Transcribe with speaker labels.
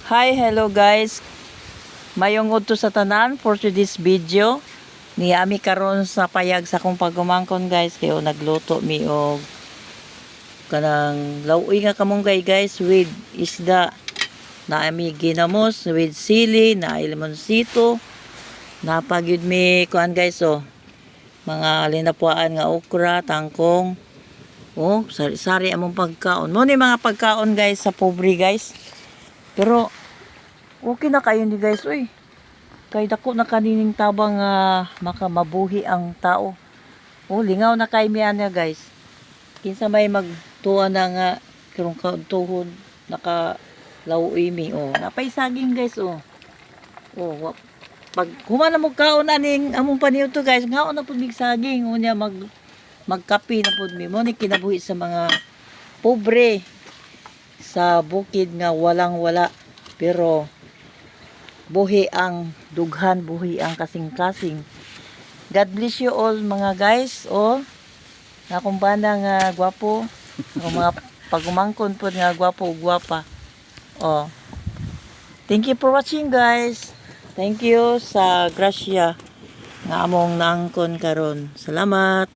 Speaker 1: Hi, hello guys. Mayong udto sa tanan for today's video. Niyami karon sa payag sa kong pagumangkon guys. Kayo nagluto mi og kanang lauoy nga kamunggay guys with isda. Naami ginamos with sili, na lemonsito. Napagyud mi kuan guys mga linapuan nga okra, tangkong. Sari-sari among pagkaon. Mo ni mga pagkaon guys sa pobre guys. Pero okay na kayo ni guys, uy. Kay dako na kanining tabang makamabuhi ang tao. Lingaw na kay miyan niya guys. Kinsa may magtuwa na nga karong kautuhon naka lauoy mi. Napay saging guys. Pag humana mo kaon aning among paniudto guys, ngaon na pud mig saging unya magkapi na pud mi. Mo ni kinabuhi sa mga pobre sa bukid nga walang wala. Pero buhi ang dughan, buhi ang kasing-kasing. God bless you all mga guys. Na kumbana nga gwapo. Mga pagumangkon po nga gwapo o gwapa. Thank you for watching guys. Thank you sa grasya nga among naangkon karon. Salamat.